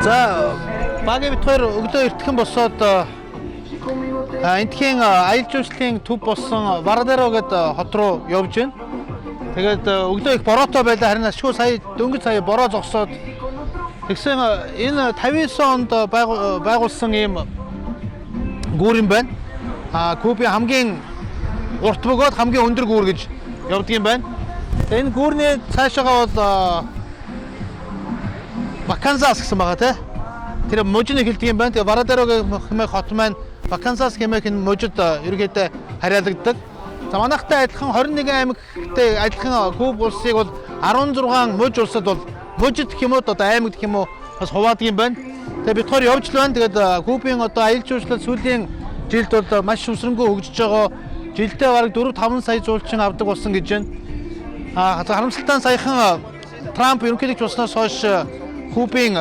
За багийн бит хоёр өглөө эртхэн босоод энтхийн аялал жуулчлалын төв болсон Варадеро гэдэг хот руу явж байна. Тэгээд өглөө их бороотой байлаа, харин ашгүй сая дөнгөж сая бороо зогсоод тэгсэн энэ 59 онд байгуулсан ийм гүүр юм байна. Кубын хамгийн урт бөгөөд хамгийн өндөр гүүр гэж явдаг юм байна. Тэгээд энэ гүүрний цаашаагаа бол Вакансас гэсэн байгаа те. Тэр мужид хэлдэг юм байна. Тэгээ Варадеро гэх хот маань Вакансас гэмээр энэ мужид ерөөдөө харьяалагддаг. За манайхтай адилхан 21 аймагтай адилхан Куб улсыг бол 16 мужи улсад бол мужид гэх юм уу одоо аймаг гэх юм уу бас хуваадаг юм байна. Тэгээ бид хоёр явж л байна. Тэгээд Кубын одоо аялал жуулчлал сүүлийн жилд бол маш өсрөнгөө хөгжиж байгаа. Жилдээ бараг 4-5 сая жуулчин авдаг болсон гэж байна. Харамсалтай саяхан Трамп ерөнхийлөгч болсноос хойш Кубын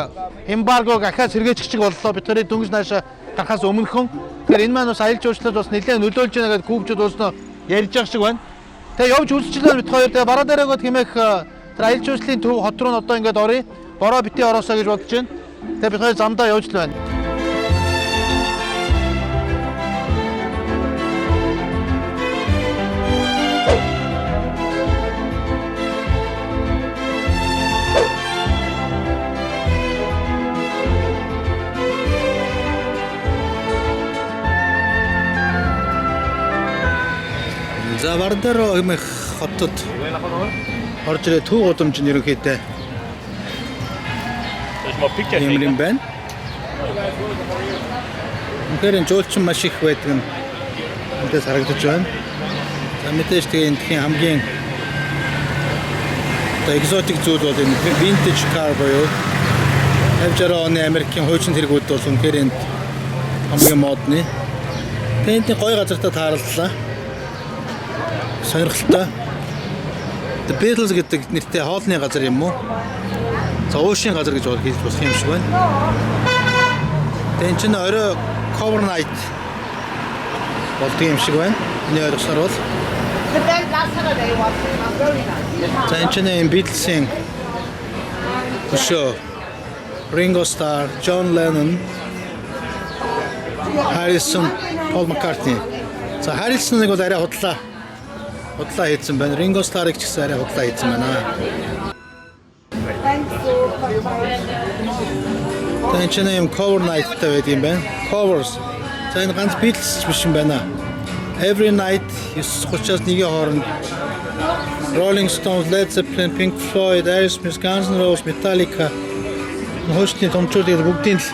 эмбаргог ахаас сэргээжчих боллоо. Бид хоёрын дөнгөж наашаа гарахаас өмнөхөн. Тэгэхээр энэ маань бас аялал жуулчлалд бас нэлээд нөлөөлж байна гэдэг Кубчууд өөрснөө ярьж байгаа шиг байна. Тэгээ явж үзчихлээ бид хоёр. Тэгээ Варадерого хэмээх тэр аялал жуулчлалын төв хот руу одоо ингээд оръё. Бороо битээ ороосоо гэж бодож байна. Тэгээ бид хоёр замдаа явж л байна. За Варадеро хэмээх хотод орж ирээ төв гудамж нь ерөнхийдөө юм байна. Үнэхээр жуулчин маш их байдаг нь эндээс харагдаж байна. За мэдээж тэгээ эндхийн хамгийн одоо экзотик зүйл бол энэ vintage car буюу 50-60 оны Америкийн хуучин тэргүүд бол үнэхээр энд хамгийн модны. Тэнд гоё газартаа таарлалаа. Сонирхолтой. The Beatles гэдэг нэртэй хоолны газар юм уу? За уушийн газар гэж хэлж болох юм шиг байна. Тэн чинь орой cover night болдог юм шиг байна. Миний ойлгосноор бол. За энэ чинь Beatles-ийн show. Ringo Starr, John Lennon, Harrison, Paul McCartney. За Harrison-ыг бол арай худлаа хийсэн байна. Ringo Starr-ыг ч гэсэн арай худлаа хийсэн байна. Тэн чинь юм cover night-тай байдаг юм байна. Covers. За энэ ганц Beatles биш юм байна. Every night 9:30-аас 1-ийн хооронд Rolling Stones, Led Zeppelin, Pink Floyd, Aerosmith, Guns N' Roses, Metallica хөөсний томчуудыг бүгдийг л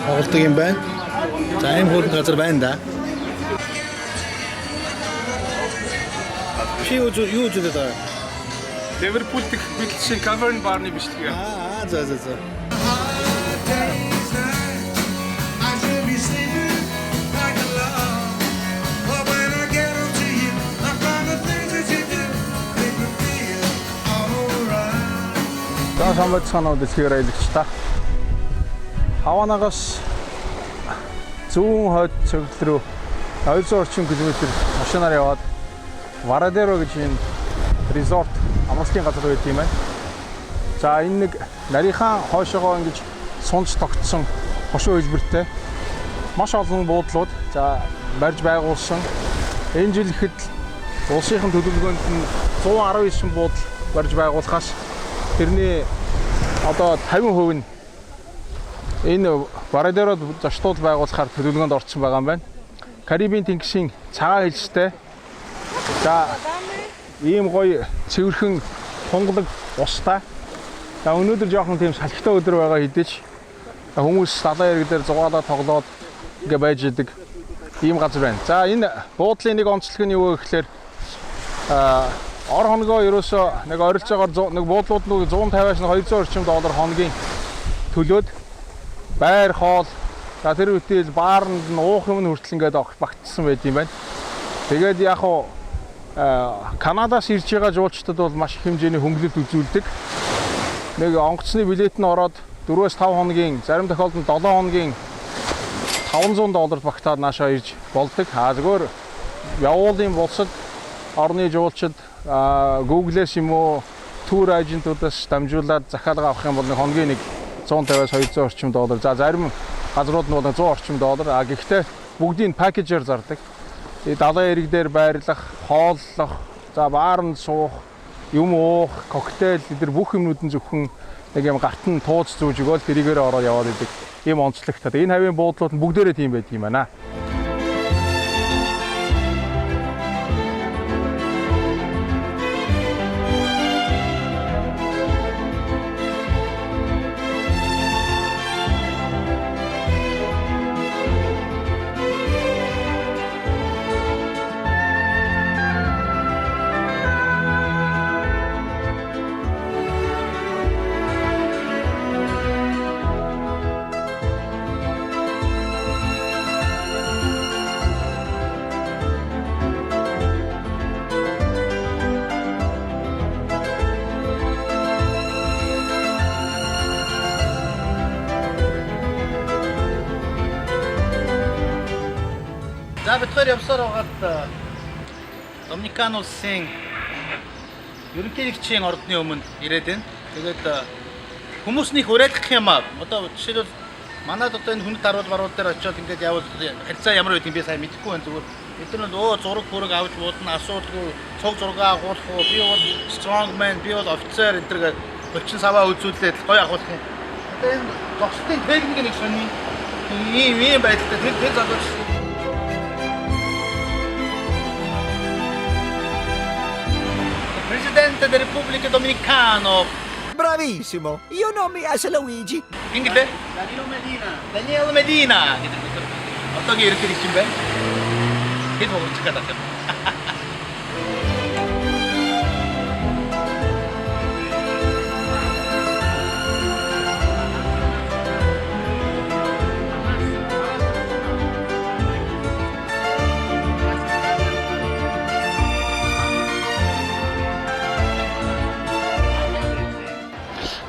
тоглодог юм байна. За ийм хөлн газар байна да. Юу үзээд байгаа? Ливерпул дэх Beatles-ийн cover bar-ны биш тэгээ. За. За самбайд санаад дэлхийгээр аялагчтай. Хаванагаас зүүн хойд цогцол руу 200 орчим километр машинаар яваад Варадеро гэж энэ резорт амралтын газар байт юм байна. За энэ нэг нарийнхан хойшоогоо ингэж сунж тогтсон хошуу хэлбэртэй маш олон буудлууд за барьж байгуулсан. Энэ жил ихэд улсынхан төлөвлөгөөнд нь 119 буудал барьж байгуулахаас тэрний одоо 50% нь энэ Варадерод зочдууд байгуулахаар төлөвлөгөөнд орсон байгаа юм байна. Карибын тэнгисийн цагаан хэлштэй. За ийм гоё цэвэрхэн тунгалаг устай. За өнөөдөр жоохон тийм салхитай өдөр байгаа хэдий ч хүмүүс далайн ирэг дээр зугаалаа тоглоод ингээ байж идэг ийм газар байна. За энэ буудлын нэг онцлог нь юу вэ гэхээр ор хоногоо ерөөсөө нэг ойролцоогоор нэг буудлууд нь 150-аас 200 орчим доллар хоногийн төлөөд байр хоол за тэр үтэл баарнд нь уух юм хүртэл ингээд багтсан байт юм байна. Тэгээд яг уу Канадаас ирж байгаа жуулчдад бол маш их хэмжээний хөнгөлөлт үзүүлдэг. Нэг онгоцны билет нь ороод 4-5 хоногийн, зарим тохиолдолд 7 хоногийн $500 багтаад наашаа ирж болдог. Зүгээр явуулын бусад орны жуулчид Google-с юм уу тур агентуудаас дамжуулаад захиалга авах юм бол нэг хоногийн нэг 150-аас 200 орчим доллар. За зарим газрууд нь бол 100 орчим доллар. А гэхдээ бүгдийг пакэжээр зардаг. Тэгээд далайн эрэг дээр байрлах, хооллох, за баарнд суух, юм уух, коктейл эдгээр бүх юмнууд нь зөвхөн нэг юм гарт нь тууз зүүж өгөөл тэрийгээр ороод яваад идэг. Ийм онцлогтой. Энэ хавийн буудлууд нь бүгдээрээ тийм байдаг юм байна. За бид хоёр явсаар байгаад Доминикан улсын ерөнхийлөгчийн ордны өмнө ирээд байна. Тэгээд хүмүүс нэг уриалгах юм аа. Одоо жишээлбэл манайд одоо энэ хүнд даруул баруул дээр очиод ингээд явал харьцаа ямар байдгийг би сайн мэдэхгүй байна. Зүгээр бид нар өө зураг бүрэг авч буудна асуудалгүй цог зураг агуулах уу би бол strong man би бол офицер энэ төрчин саваа үзүүлээд гоё агуулах юм. Одоо энэ зогсолтын техник нэг сони ийм байдалтай тэр залууч Presidente della Repubblica Dominicana. Bravissimo, io non mi piace Luigi. Inglese? Daniel Medina. 어떻게 이렇게 되신 거야? 이게 더 어떡하다.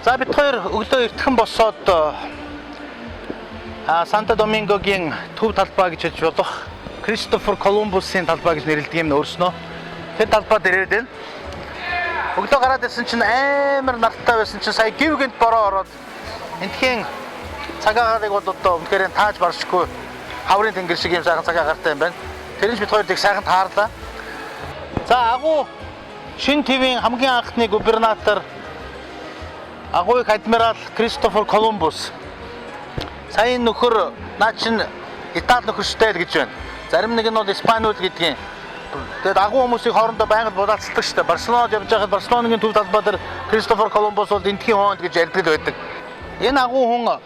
За бид хоёр өглөө эртхэн босоод Санто Домингогийн төв талбай гэж хэлж болох Кристофер Колумбусын талбай гэж нэрлэдэг юм өөрснөө. Тэр талбайд ирээд байна. Өглөө гараад ирсэн чинь амар нартай байсан чинь сая гівгэнд бороо ороод энтхийн цагаагарыг бол одоо үнэхээр тааж баршгүй хаврын тэнгэр шиг юм сайхан цагаагартай юм байна. Тэр нь бид хоёр тийг сайхан таарлаа. За агуу Шин ТV-ийн хамгийн анхны губернатор агууг адмирал Кристофер Колумбус сайн нөхөр наа чин Итали нөхөр штэй л гэж байна. Зарим нэг нь бол Испаниуд гэдгийг. Тэгээд агуу хүмүүсийн хоорондоо байнга булаацдаг штэй. Барселонод явж байхад Барселоныгийн төв талбай дээр Кристофер Колумбус бол энтхийн хоонд гэж ярьдаг байдаг. Энэ агуу хүн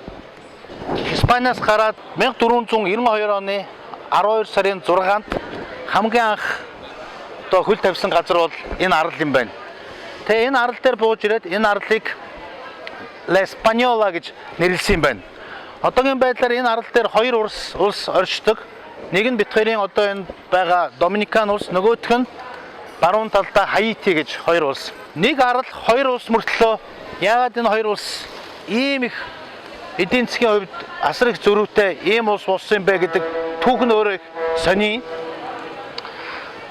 Испаниас гараад 1492 оны 12 сарын 6-нд хамгийн анх одоо хөл тавьсан газар бол энэ арал юм байна. Тэгээ энэ арал дээр бууж ирээд энэ арлыг La Española гэж нэрлсэн юм байна. Одоогийн байдлаар энэ арал дээр хоёр улс оршдог. Нэг нь бит хоёрын одоо энэ байгаа Доминикан улс, нөгөөх нь баруун талдаа Хаити гэж хоёр улс. Нэг арал хоёр улс мөртлөө яагаад энэ хоёр улс ийм их эдийн засгийн хувьд асар их зөрүүтэй ийм улс болсон бэ гэдэг түүх нь өөрөө их сони.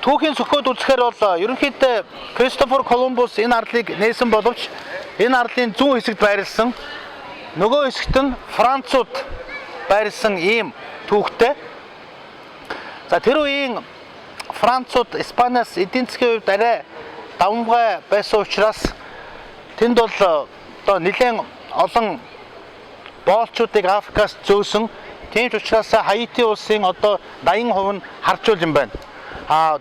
Түүхийн зөвхөд үзэхээр бол ерөнхийдөө Кристофер Колумбус энэ арлыг нээсэн боловч энэ арлын зүүн хэсэгт байрлсан нөгөө хэсэгт нь Францууд байрлсан ийм түүхтэй. За тэр үеийн Францууд Испаниас эдийн засгийн хувьд арай давмгай байсан учраас тэнд бол одоо нэлээд олон боолчуудыг Африкаас зөөсөн. Тийм ч учраас Хаити улсын одоо 80% нь харжуул юм байна.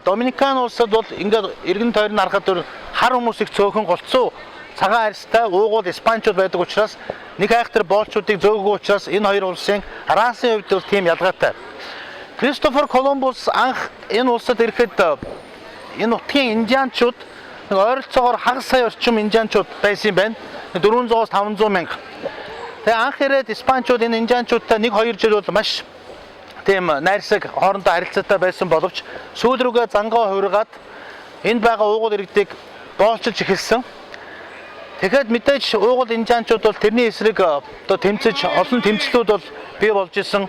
Доминикан улсад бол ингээд эргэн тойрны харахад хар хүмүүсийг цөөхөн голцоо цагаан арьстай уугуул Испаничууд байдаг учраас нэг айхтар боолчуудыг зөөгөө учраас энэ хоёр улсын расын хувьд бол тийм ялгаатай. Кристофер Колумбус анх энэ улсад ирэхэд энэ нутгийн индианчууд ойролцоогоор хагас сая орчим индианчууд байсан юм байна. 400-аас 500 мянга. Тэгээ анх ирээд Испаничууд энэ индианчуудтай 1-2 жил бол маш тийм найрсаг хоорондоо харилцаатай байсан боловч сүүл рүүгээ зангаа хувиргаад энд байгаа уугуул иргэдийг боолчилж эхэлсэн. Тэгэхээр мэдээж уугуул индианчууд бол тэрний эсрэг одоо тэмцэж олон тэмцлүүд бол бий болж исэн.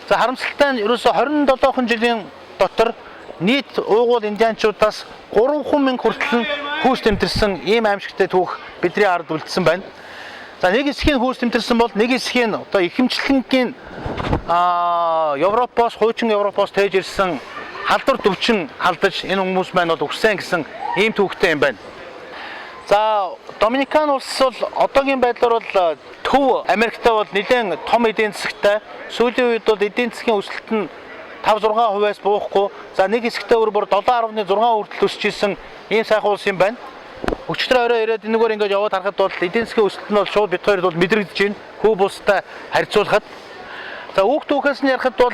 За харамсалтай нь ерөөсө 27 жилийн дотор нийт уугуул индианчуудаас 300,000 хүртэл хүйс тэмтэрсэн ийм аимшигтай түүх бидний ард үлдсэн байна. За нэг хэсгийг хүйс тэмтэрсэн бол нэг хэсгийг одоо ихэмжлэнгийн Европоос хуучин Европоос тээж ирсэн халдвар төвчин халдаж энэ хүмүүс маань бол өгсөн гэсэн ийм түүхтэй юм байна. За Доминикан улс бол одоогийн байдлаар бол төв Америктай бол нэлээд том эдийн засагтай. Сүүлийн үед бол эдийн засгийн өсөлт нь 5-6%-аас буухгүй. За нэг хэсэгтээ бүр 7.6 хүртэл өсөж исэн ийм сайхан улс юм байна. Өчтөр орой ирээд энэгээр ингэж яваад харахад бол эдийн засгийн өсөлт нь бол шууд бид хоёрт бол мэдрэгдэж байна. Хүү булстай харьцуулахад. За үг түүхээс нь ярихад бол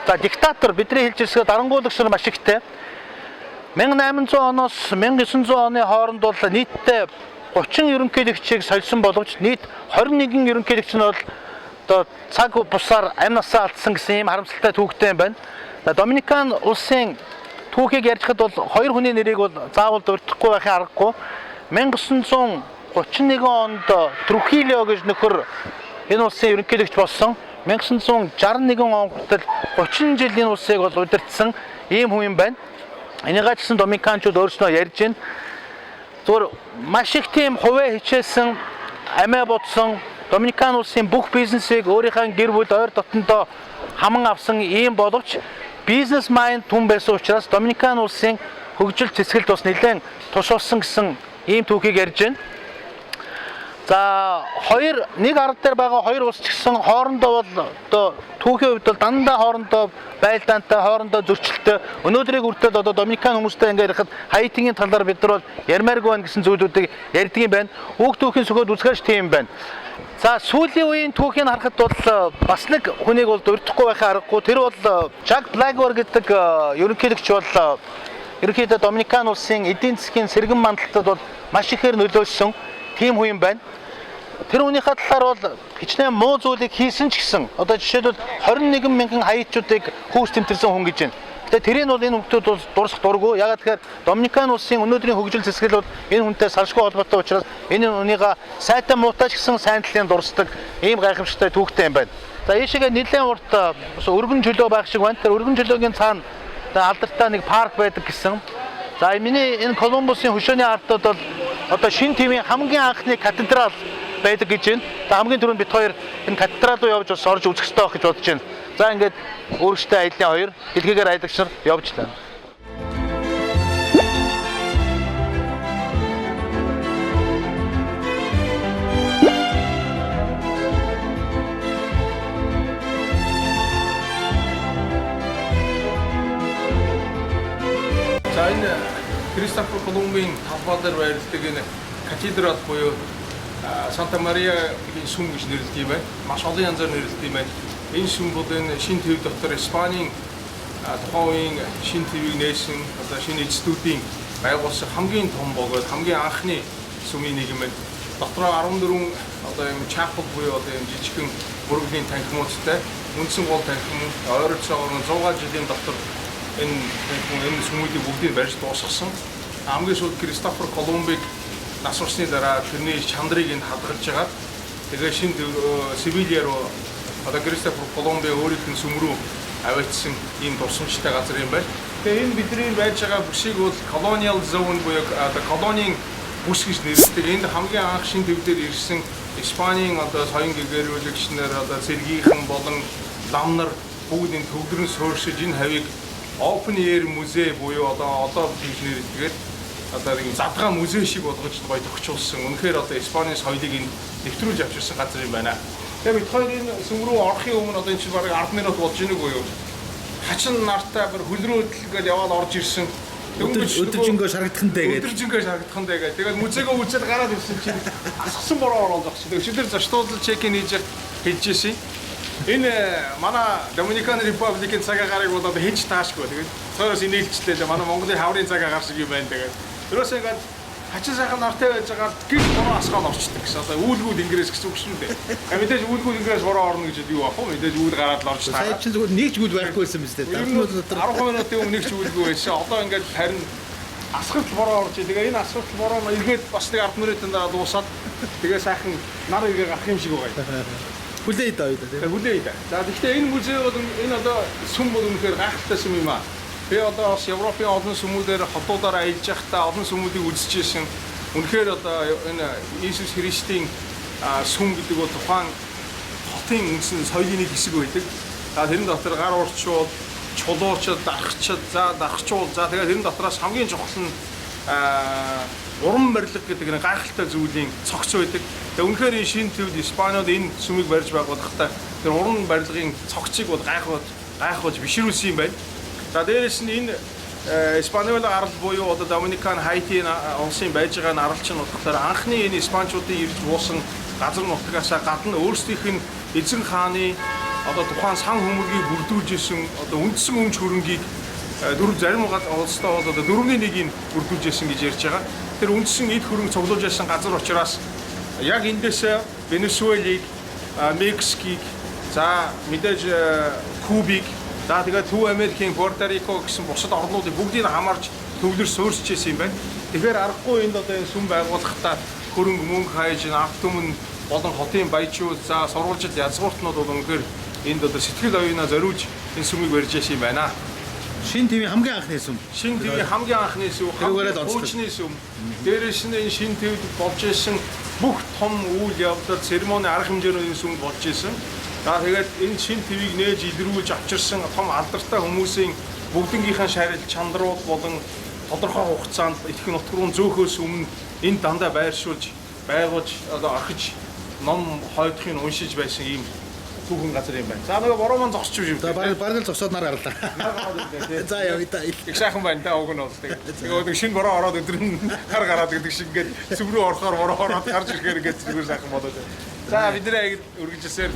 за диктатор бидний хэлж ирсгээ дарангуулагч нар маш ихтэй. 1800 оноос 1900 оны хооронд бол нийтдээ 30 ерөнхийлөгчийг сольсон боловч нийт 21 ерөнхийлөгч нь бол одоо цаг бусаар амь насаа алдсан гэсэн ийм харамсалтай түүхтэй юм байна. Доминикан улсын түүхийг ярьжхад бол хоёр хүний нэрийг бол заавал дурдахгүй байхын аргагүй. 1931 онд Трухило гэж нөхөр энэ улсын ерөнхийлөгч болсон. 1961 он хүртэл 30 жил энэ улсыг бол удирдсан ийм хүн юм байна. Энийгээ ч гэсэн доминиканчууд өөрсдөө ярьж байна. Зүгээр маш их тийм хувиа хичээсэн, амиа бодсон Доминикан улсын бүх бизнесийг өөрийнхөө гэр бүл ойр дотнодоо хаман авсан ийм боловч бизнес майнд түн байсан учраас Доминикан улсын хөгжил цэцгэлд бас нэлээд тушаалсан гэсэн ийм түүхийг ярьж байна. За нэг арга дээр байгаа хоёр улс ч гэсэн хоорондоо бол одоо түүхийн хувьд бол дандаа хоорондоо байлдаантай, хоорондоо зөрчилтэй. Өнөөдрийг хүртэл одоо Доминикан хүмүүстэй ингээд ярихад Хаитигийн талаар бид нар бол ярмааргүй байна гэсэн зүйлүүдийг ярьдаг юм байна. Үг түүхийн сөхөд үзгэж тийм байна. За сүүлийн үеийн түүхийг харахад бол бас нэг хүнийг бол дурдахгүй байхаа аргагүй. Тэр бол Жак Блэквор гэдэг ерөнхийлөгч бол ерөнхийдөө Доминикан улсын эдийн засгийн сэргэн мандалтад бол маш ихээр нөлөөлсөн тийм хүн юм байна. Тэр үнийхээ талаар бол хичнээн муу зүйлийг хийсэн ч гэсэн одоо жишээлбэл 21 мянган хаитчуудыг хүүс тэмтэрсэн хүн гэж байна. Тэгээ тэрийг бол энэ хүмүүсд бол дурсах дурггүй. Ягаад тэгэхээр Доминикан улсын өнөөдрийн хөгжил зэсгэл бол энэ хүнтэй салшгүй холбоотой учраас энэ үнийгээ сайтай муутай ч гэсэн сайн талын дурсдаг ийм гайхамшигтай түүхтэй юм байна. За ийшээгээ нэлээд урт өргөн чөлөө байх шиг байна. Тэр өргөн чөлөөгийн цаана алдартай нэг парк байдаг гэсэн. За миний энэ Колумбусын хөшөөний артууд бол одоо Шин ТV-ийн хамгийн анхны катедрал байдаг гэж байна. За хамгийн түрүүнд бид хоёр энэ катедрал руу явж бас орж үзэх хэрэгтэй байх гэж бодож байна. За ингээд өөрөөсөө аяллаа хоёр дэлхийгээр аялагч нар явж таа. За энэ Кристофер Колумбийн талбай дээр байрладаг энэ катедрал буюу Санта Мариягийн сүм гэж нэрлэдэг юм байна. Маш олон янзаар нэрлэдэг юм байна. Энэ сүм бол энэ Шин ТV дотор Испанийн тухайн үеийн Шин ТV-г нээсэн одоо шинэ эцэстүүдийн байгуулсан хамгийн том бөгөөд хамгийн анхны сүмийн нэг юм байна. Дотроо 14 одоо юм чапел буюу одоо юм жижигхэн мөрөглийн танхимуудтай үндсэн гол танхим ойролцоогоор 100 жилийн дотор энэ сүмүүдийг бүгдийг барьж дуусгасан. Хамгийн сүүлд Кристофер Колумбыг нас урсны дараа тэрний чандрыг энд хадгалж байгаа. Тэгээ шинэ Севилья руу одоо Кристофер Колумби өөрийнх нь сүм рүү аваачсан ийм дурсамжтай газар юм байна. Тэгээ энэ бидний байж байгаа бүсийг бол colonial zone буюу одоо колонийн бүс гэж нэрлэдэг. Энд хамгийн анх шинэ төвдөр ирсэн Испанийн одоо соён гэгэрүүлэгч нар одоо цэргийнхэн болон лам нар бүгд энэ төвлөрөн суурьшиж энэ хавийг open air музей буюу одоо гэж нэрлэдэг. Одоо нэг задгаа музей шиг болгож гоё төгчүүлсэн. Үнэхээр одоо Испаний соёлыг энэ нэвтрүүлж авчирсан газар юм байна. Тэгээ бид хоёр энэ сүм рүү орохын өмнө одоо энэ чинь бараг 10 минут болж ийнэг үү? Хачин нартай бүр хөлрөөдөл ингээл яваад орж ирсэн. Өдөржингөө шарагдахантай гэдэг. Өдөржингөө шарагдахантай гэдэг. Тэгээд музейгөө үзэл гараад ирсэн чинь асгсан бороо ороод зогссон. Тэгээд шилэр зочдуулал чекин хийж хэлжсэн. Энэ манай Доминикан Републикийн цаг агаарыг бол одоо хийж таашгүй. Тэгээд цаоос инээлжлээ. Манай Монголын хаврын цаг агаар шиг юм байна тэгээд. Тэрөөс ингээд хачин сайхан нартай байж байгаа гэр бороо асгаал орчдөг гэсэн. Одоо үүлгүүд ингээс гэсэн үг шүү дээ. Мэдээж үүлгүүд ингээс бороо орно гэж юу аах вэ? Мэдээж үйл гараад л орж таа. Сая чинь зүгээр нэг ч үйл байхгүй байсан биз дээ. 10 минутын өмнө нэг ч үүлгүй байсан. Одоо ингээд харин асгалт бороо орж. Тэгээ энэ асгалт бороо эргээд бас нэг 10 минутын дараа дуусаад тэгээ сайхан нар иргээ гарах юм шиг байгаа. Хүлээе даа юу тийм. Хүлээе даа. За тэгэхээр энэ музей бол энэ одоо сүм бол үнэхээр гайхалтай сүм юм аа. Би одоо бас Европын олон сүмүүдээр хотуудаар аялж байхдаа олон сүмүүдийг үзчихсэн. Үнэхээр одоо энэ Иесус Христийн сүм гэдэг бол тухайн хотын үндсэн соёлын нэг хэсэг байдаг. За тэрэн дотор гар урчууд, чулуучид, дархчид, за дархчуул, за тэгээд тэрэн дотроос хамгийн чухал нь уран барилга гэдэг нэг гайхалтай зүйлийн цогц байдаг. Тэгээд үнэхээр энэ шинэ төвд Испаниуд энэ сүмийг барьж байгуулахдаа тэр уран барилгын цогцыг бол гайхуулж бишрүүлсэн юм байна. За дээрээс нь энэ Испаниол арал буюу одоо Доминикан, Хайтийн улсын байж байгаа наралч нь болохоор анхны энэ испанчуудын ирж буусан газар нутгаас гадна өөрсдийнх нь эзэн хааны одоо тухайн сан хөмөргийг бүрдүүлж исэн одоо үндсэн өмч хөрөнгийг зарим улстай бол одоо 4/1-ийг бүрдүүлж исэн гэж ярьж байгаа. Тэр үндсэн эд хөрөнгө цуглуулж исэн газар учраас яг эндээс Венесуэлийг, Мексикийг, за мэдээж Кубыг, за тэгээд Төв Америкийн Пуэрто-Рико гэсэн бусад орнуудыг бүгдийг хамаарч төвлөр суурьсч ирсэн юм байна. Тэгэхээр аргагүй энд одоо энэ сүм байгуулахдаа хөрөнгө мөнгө хайж, авт түмэн болон хотын баячууд, за сурвалжид язгууртнууд бол үнэхээр энд одоо сэтгэл оюунаа зориулж энэ сүмийг барьж ирсэн юм байна. Шин ТV хамгийн анхны сүм. Шин ТV хамгийн анхны сүм, хуучны сүм. Дээрээс нь энэ шин ТV-д болж исэн бүх том үйл явдал, церемони арга хэмжээний сүм болж исэн. За тэгээд энэ шин ТV-г нээж илрүүлж авчирсан том алдартай хүмүүсийн бүгднгийнхээ шарил чандрууд болон тодорхой хугацаанд их нутгуун зөөхөөс өмнө энд дандаа байршуулж, байгуулж, одоо орхиж, ном хойдохын уншиж байсан ийм түүхэн газар юм байна. За нөгөө бороо маань зогсч юм. За бараг л зогсоод нар гарлаа. За яа та их сайхан байна та уг нь бол. Тэгээ шинэ бороо ороод өдөр нь хар гараад гэдэг шиг ингээд сүм рүү орохоор бороо ороод гарч ирэхээр ингээд зүгээр сайхан болоод байна. За бид нэ үргэлжлэсээр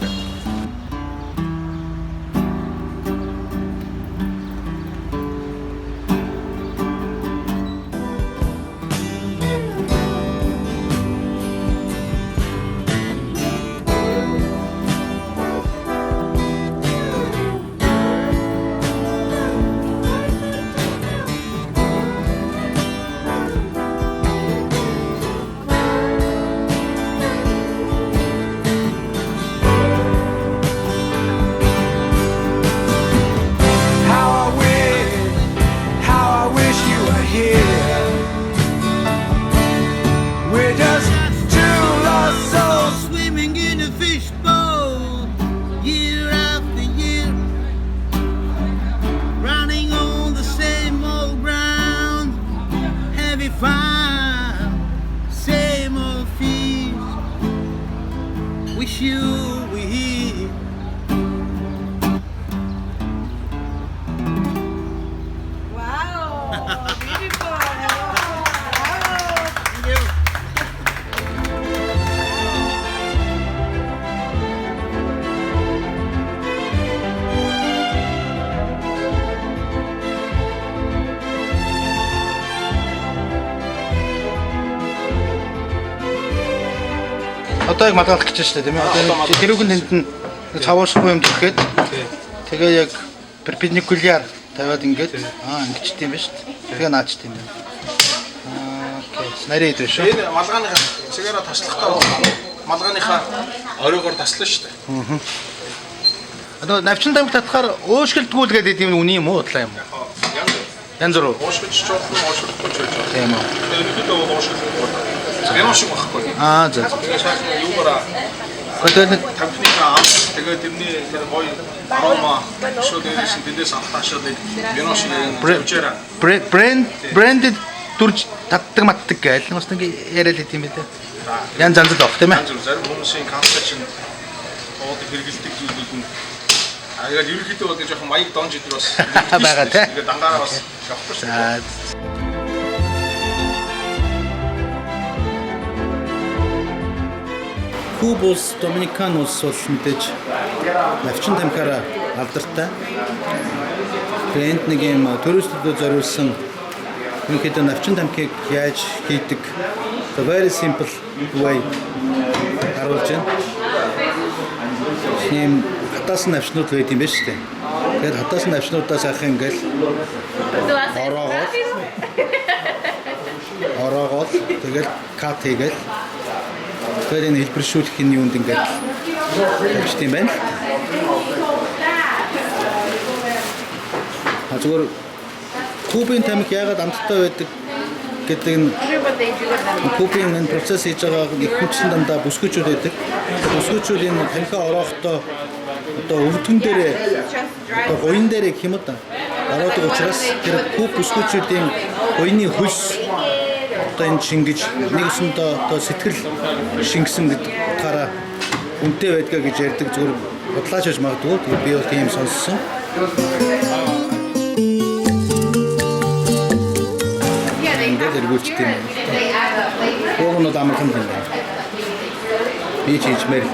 wish you were here. Wow, beautiful. Thank you. Одоо яг малгайлах гэж байна шүү дээ тийм ээ. Одоо тэрүүг нь тэнд нь цавуушгүй юм төрхөөд тэгээ яг перпендикуляр тавиад ингээд ингэчт юм байна шүү дээ. Тэгээ наачт юм байна. Окей. Нарийн идэ шүү. Энэ малгааныхаа цэгараа таслахтаа малгааныхаа оройгоор таслаа шүү дээ. Одоо навчин тамхи татахаар уушгэлтгүүл гэдэг юм үний юм уу удлаа юм уу? Янз бүр. Уушгилч жоохон уушгилахгүй ч байж байгаа. Тийм үү. Ерөнхийдөө бол уушгилгүй. Гэнэ шиг байхгүй. За. Тэгээ сайхан юугаараа Хөдөлгөөн тамхиныхаа ам тэгээ тэрний тэр гоё арома шууд ирсэн тэндээс автаашаад вино шиг явжээраа. брендed дүрж татдаг матдаг гээл бас нэг яриад л тийм байлаа. Янз янз л баг тийм ээ. Зарим хүмүүсийн концепшн уудаг хэрэгэлдэг зүйлүүд нь яг ерөнхийдөө бол жоохон маяг донж идэр бас байгаа тийм. Тэгээ дангаараа бас явахгүй шүү дээ. Куб улс, Доминикан улс бол мэдээж навчин тамхиараа алдартай. Энд нэг юм туристуудад зориулсан ерөнхийдөө навчин тамхиг яаж хийдэг the very simple way харуулж байна. Тийм хатаасан навчнууд байт юм байна шүү дээ. Тэгэхээр хатаасан навчнуудаа сайхан ингээл ороогоо тэгэл кат хийгээл тэгэхээр энэ хэлбэршүүлэхийн юунд ингээд тавьчих юм байна. Зүгээр Кубын тамхи яагаад амттай байдаг гэдэг нь Кубын энэ процесс хийж байгааг их хүчин дандаа бүсгүйчүүд байдаг. Бүсгүйчүүд энэ танхиа орохдоо одоо өвдгөн дээрээ одоо буян дээрээ гэх юм уу ороодог учраас тэр куб бүсгүйчүүдийн буйны хөлс одоо энэ шингэж нэгсэндээ одоо сэтгэл шингэсэн гэдэг утгаараа үнэтэй байдгаа гэж ярьдаг зүгээр бодлооч гэж магадгүй. Тэгээд би бол тийм сонссон. Эргүүлчтэй юм. Уг нь амархан юм байна. Би ч хиймээр л.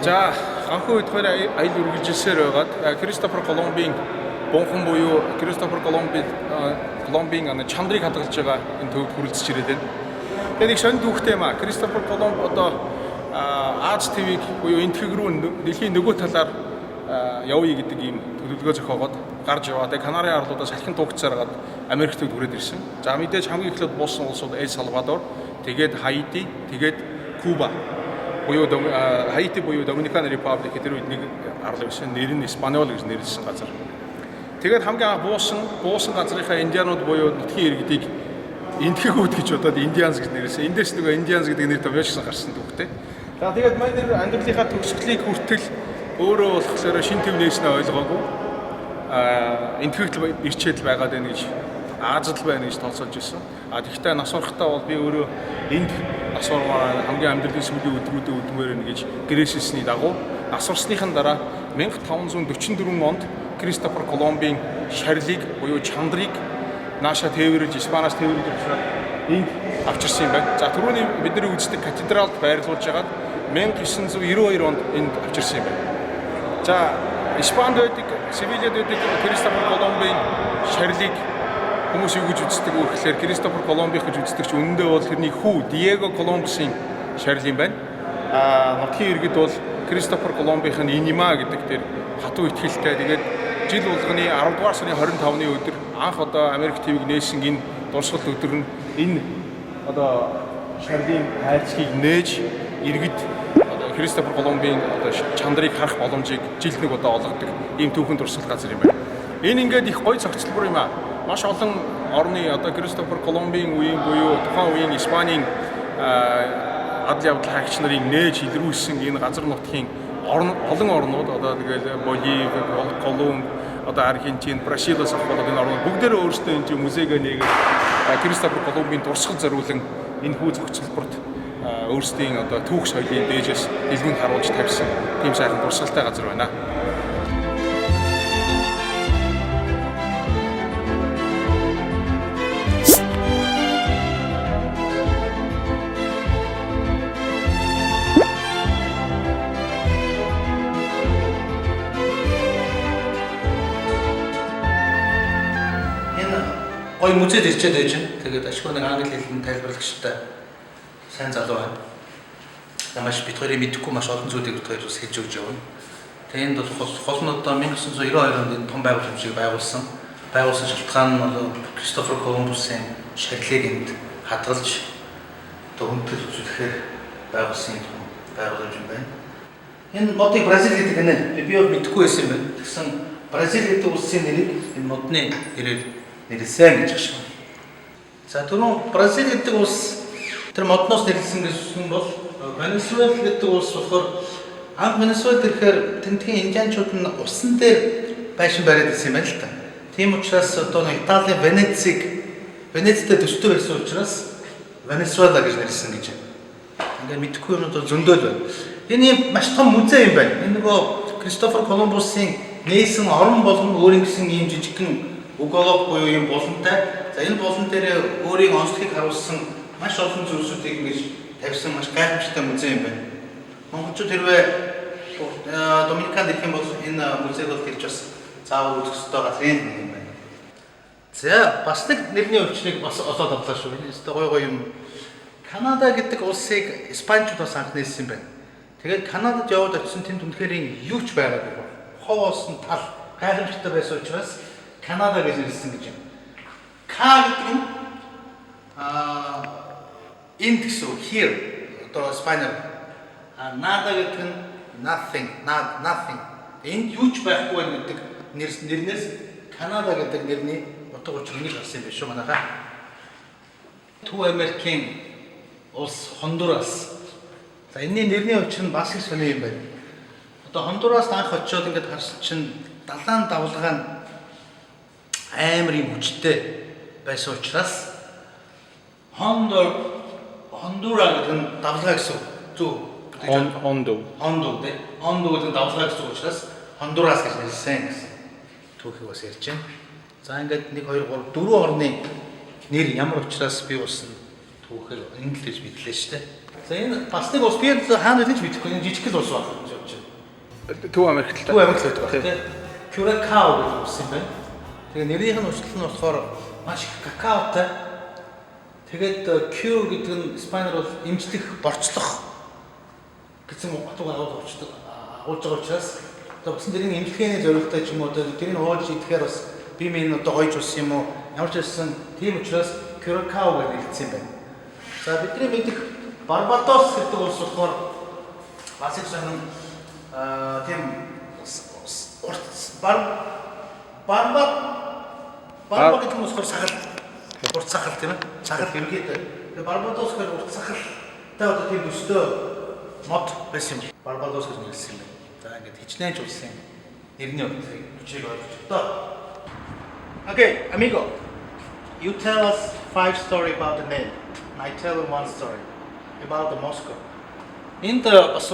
За, анхны үед хоёр аялал үргэлжилсээр байгаад Кристофер Колумбийн бунхан буюу Кристофер Колумбийн чандрыг хадгалж байгаа энэ төвд хүрэлцэж ирээд байна. Тэгээд их сонир түүхтэй юм аа. Кристофер Колумб одоо Аз ТV-г буюу энтхэг рүү дэлхийн нөгөө талаар явъя гэдэг ийм төлөвлөгөө зохиогоод гарч яваад Канарын арлуудаас салхин тугцаар гаад Америк төвд хүрээд ирсэн. За мэдээж хамгийн эхлээд буусан улсууд Эл Салвадор, тэгээд Хаити, тэгээд Куба. Буюу Хаити буюу Доминикан Репаблик гэдэг үед нэг арал байсан. Нэр нь Испаниол гэж нэрлсэн газар. Тэгээд хамгийн анх буусан газрынхаа индианууд буюу нутгийн иргэдийг энтхэгүүд гэж бодоод Индианс гэж нэрлсэн. Эндээс нөгөө Индианс гэдэг нэр томьёошсон гарсан түүхтэй. За тэгээд манай нэр амьдралынхаа төгсгөлийг хүртэл өөрөө болохоор шин төв нээснээ ойлгоогүй. Энтхэгт ирчээд байгаад байна гэж Азад байна гэж тооцоолж ирсэн. Тэгэхдээ нас урахтаа бол би өөрөө энд нас урмаар хамгийн амьдралын сүүлийн өдрүүдэд өдмөр нэ гэж гэрээсэлсний дагуу нас урсныхын дараа 1544 онд Кристофер Колумбийн шарлыг буюу чандрыг нааша тээвэрлж Испаниас тээвэрлж авчраад энд авчирсан юм байна. За түрүүний бидний үздэг катедралд байрлуулж байгаад 1992 онд энд авчирсан юм байна. За Испанид байдаг, Севильяд байдаг Кристофер Колумбийн шарлыг хүмүүс юу гэж үздэг вэ гэхээр Кристофер Колумбих гэж үздэг ч үнэндээ бол тэрний хүү Диего Колумбусын шарил юм байна. Нутгийн иргэд бол Кристофер Колумбийн Инима гэдэг тэр хатуу итгэлтэй. Тэгээд жил болгоны 10 дугаар сарын 25-ны өдөр анх одоо Америк ТV-г нээсэн энэ дурсгал өдөр нь энэ одоо шарлын хайрцгийг нээж иргэд Кристофер Колумбийн одоо чандрыг харах боломжийг жил нэг удаа олгодог ийм түүхэн дурсгал газар юм байна. Энэ ингээд их гоё цогцлбор юм аа. Маш олон орны одоо Кристофер Колумбийн үеийн буюу тухайн үеийн Испанийн адал явдал хаагч нарыг нээж илрүүлсэн энэ газар нутгийн олон орнууд одоо тэгэл Боливи, Колумб, одоо Аргентин, Бразилаас ахвал энэ орнууд бүгдээрээ өөрсдөө энэ музейг нээгээд Кристофер Колумбийн дурсгал зориулан энэ хүү зохицолборт өөрсдийн одоо түүх соёлын дээжээс дэлгүүнд харуулж тавьсан тийм сайхан дурсгалтай газар байна. Гой музейд ирчээд байж байна. Тэгээд ашгүй нэг англи хэлний тайлбарлагчтай сайн залуу байна. Маш бид хоёрын мэдэхгүй маш олон зүйлийг бид хоёр бас хэлж өгч явна. Тэгээд энд бол гол нь одоо 1992 онд энэ том байгууламжийг байгуулсан шалтгаан нь бол Кристофер Колумбусын шарлыг энд хадгалж одоо хүндэтгэл үзүүлэхээр байгуулсан байгууламж юм байна. Энэ модыг Бразил гэдэг нэ би бол мэдэхгүй байсан юм байна. Тэгсэн Бразил гэдэг улсын нэрийг энэ модны нэрээр нэрлсэн гэж байна. За түрүүн Бразил гэдэг улс тэр модноос нэрлсэн гэсэн бол Венесуэл гэдэг улс болохоор анх Венесуэлд ирэхээр тэмдгийн индианчууд нь усан дээр байшин бариад ирсэн юм байна л та. Тийм учраас одоо Италийн Венецтэй төстэй байсан учраас Венесуэла гэж нэрлсэн гэж байна. Ингээд мэдэхгүй юмуд бол зөндөөл байна. Энэ юм маш том музей юм байна. Энэ нөгөө Кристофер Колумбусын нээсэн орон болгон өөрийн гэсэн ийм жижигхэн уголок буюу юм болонтой. За энэ болон дээр өөрийн онцлогийг харуулсан маш олон зүйлсүүдийг ингэж тавьсан маш гайхамшигтай музей юм байна. Монголчууд хэрвээ Доминиканд ирэх юм бол энэ музейг бол ирж бас заавал үзэх ёстой газрын нэг юм байна. За бас нэг нэрний өвчнийг бас олоод авлаа шүү. Энэ өстой гой юм. Канада гэдэг улсыг Испаничууд бас анх нээсэн юм байна. Тэгээд Канадад яваад очисон тэнд үнэхээр юу ч байгаагүй. Хов олсон тал гайхамшигтай байсан учраас Канада гэж нэрлсэн гэж юм. Ka гэдэг нь end гэсэн үг, here одоо spinal. Nada гэдэг нь nothing, nothing. Энд юу ч байхгүй гэдэг нэрнээс Канада гэдэг нэрний утга учир нэг гарсан юм биш үү манайхаа. Төв Америкийн улс Хондурас. За энэний нэрний учир нь бас их сони юм байна. Одоо Хондураст анх очиод ингээд харсан чинь далайн давлгаа нь амар юм хүчтэй байсан учраас Хондура гэдэг нь давлгаа гэсэн үг. Зөв. Хондо. Хондо гэдэг нь давлгаа гэсэн үг учраас Хондурас гэж нэрлсэн гэсэн. Түүхийг бас ярьж байна. За ингээд 1 2 3 4 орны нэр ямар учраас би болсон түүхийг ингэж мэдлээ шүү дээ. За энэ бас нэг улс би хаана гэж мэдэхгүй энэ жижиг л улс байна гэж бодож байна. Төв Америкт л. Төв Америкт байдаг тийм. Curacao гэж улс юм байна. Тэгээ нэрийнх нь урьдчилан нь болохоор маш их какаотой. Тэгээд Q гэдэг нь Испаниар бол имжлэх, борчлох гэсэн утгаар агуулж байгаа учраас одоо бас тэрийн имжлэхний зорилготой ч юм уу одоо тэрийг хоож идэхээр бас би минь одоо гойж болсон юм уу ямар ч байсан тийм учраас Curacao гэж хэлсэн юм байна. За бидний мэдих Барбадос гэдэг улс болохоор бас их сонин тийм Барба гэдэг нь болохоор сахал урт сахал тийм ээ сахал хэргээд тэгээ Барбадос гэдэг урт сахалтай одоо тийм өстөө мод байсан юм. Барбадос гэж нэрлсэн юм байна. За ингээд хичнээн ч улсын нэрний учрыг ойлгож одоо. Okay, amigo. You tell us 5 story about the name. And I tell you 1 story about the Moscow. Энд бас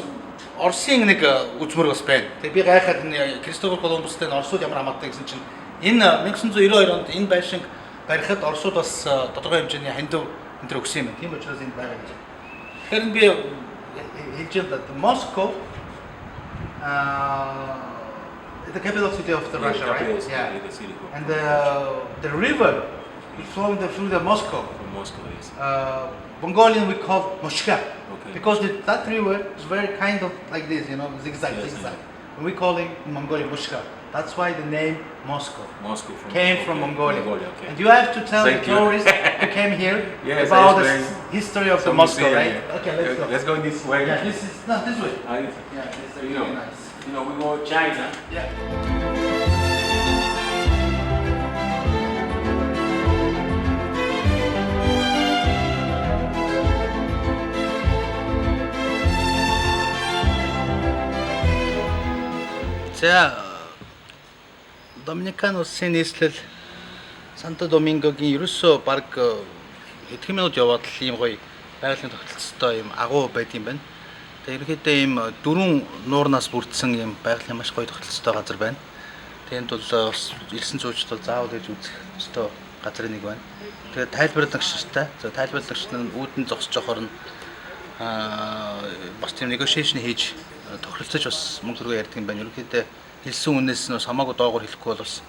Оросын нэг үзмөр бас байна. Тэгээ би гайхаад энэ Кристофор Колумбустэй Оросууд ямар хамаатай гэсэн чинь энэ 1992 онд энэ байшинг барихад Оросууд бас тодорхой хэмжээний хандив энэ төр өгсөн юм. Тийм учраас энд байгаа гэж. Тэгэхээр би хэлж байгаа Moscow the capital city of the Russia, right? Yeah. And the river is flowing through the Moscow. From Moscow, yes. Mongolian we call Moshka. Okay. Because that river is very kind of like this, you know, zigzag, Yes, zigzag. I And we call it in Mongolian Mushka. That's why the name Moscow Moscow came from Mongolia. Okay. And you have to tell Thank the you. tourists who came here Yes, about I the explained history of the some Moscow, museum, right? yeah. Okay, let's go. Let's go this way. Yeah, this is not this way. I- Yeah, this is You really know. nice. You know, we go to China. Yeah. За Доминикан улсын нийслэл Санто Домингогийн ерөөсөө баг хэдхэн минут яваад л ийм гоё байгалийн тогтолцоотой ийм агуу байд юм байна. Тэгээ ерөнхийдөө ийм дөрвөн нуурнаас бүрдсэн ийм байгалийн маш гоё тогтолцоотой газар байна. Тэнд бол бас ирсэн зуучид бол заавал гэж үзэх ёстой газрын нэг байна. Тэгээ тайлбарлагчтай. За тайлбарлагч нь үүдэн зогсож явахаар нь бас тийм negotiation хийж тохиролцож бас мөнгө төргөө ярьдаг юм байна. Ерөнхийдөө хэлсэн үнээс нь хамаагүй доогоор хэлэхгүй бол бас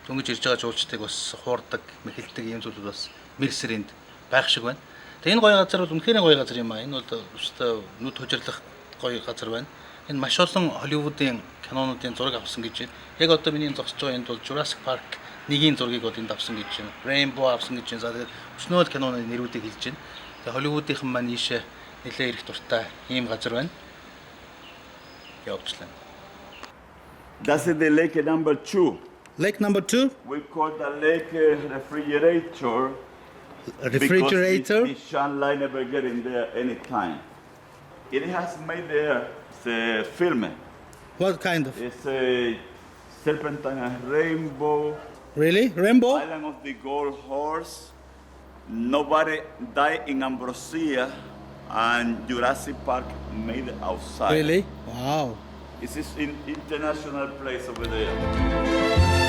дөнгөж ирж байгаа жуулчдыг бас хуурдаг, мэхэлдэг ийм зүйлүүд бас мэрсэрэнд байх шиг байна. Тэгээ энэ гоё газар бол үнэхээр гоё газар юм аа. Энэ бол өстой нүд хужирлах гоё газар байна. Энэ маш олон Холливуудын кинонуудын зураг авсан гэж байна. Яг одоо миний зогсож байгаа энд бол Jurassic Park 1-ийн зургийг бол энд авсан гэж байна. Rainbow авсан гэж байна. За тэгээд өчнөө л киноны нэрүүдийг хэлж байна. Тэгээ Холливуудынхан маань ийшээ нэлээ ирэх дуртай ийм газар байна. Явуулчлаа. That's the lake number 2. Lake number 2, We call the lake refrigerator. refrigerator. Because the sunlight never get in there any time. It has made there the film. What kind of? It's a serpentine and rainbow, Really? Rainbow? island of the gold horse. Nobody died in Ambrosia, and Jurassic Park made it outside. Really? Wow. This is an international place over there.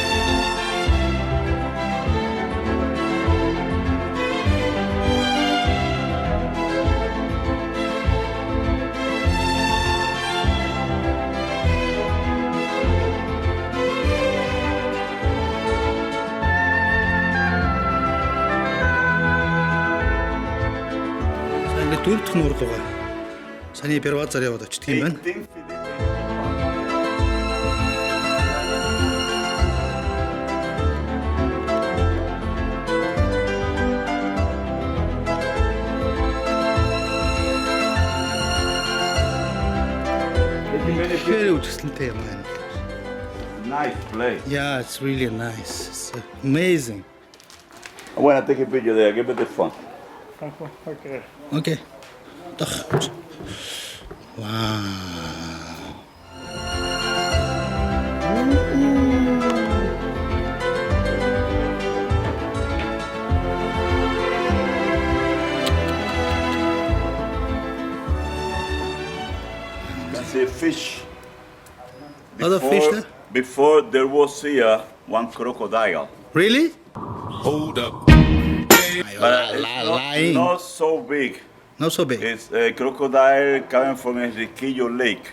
За ингээд дөрөвдөх нуур руугаа саний Первазар яваад очдөг юм байна. 1850. үжигсэлэнтэй юм байна. Nice place. Yeah, it's really nice. It's amazing. I want to take a picture there. Give it the phone. Okay. Wow. That's a fish. Other fish there? Before there was here one crocodile. Really? Hold up. But it's lying. not so big. Not so big. It's a crocodile coming from Enriquillo Lake.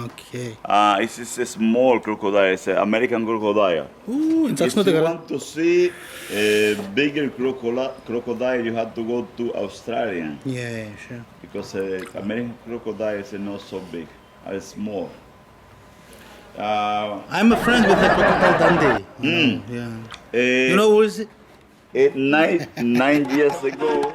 Okay. It's a small crocodile. It's an American crocodile. Ooh, If that's not you the want to see a bigger crocodile, you have to go to Australia Yeah, sure. because American crocodile is not so big. It's small. I'm a friend with the crocodile Dundee. Yeah. You know who is it? 9 years ago,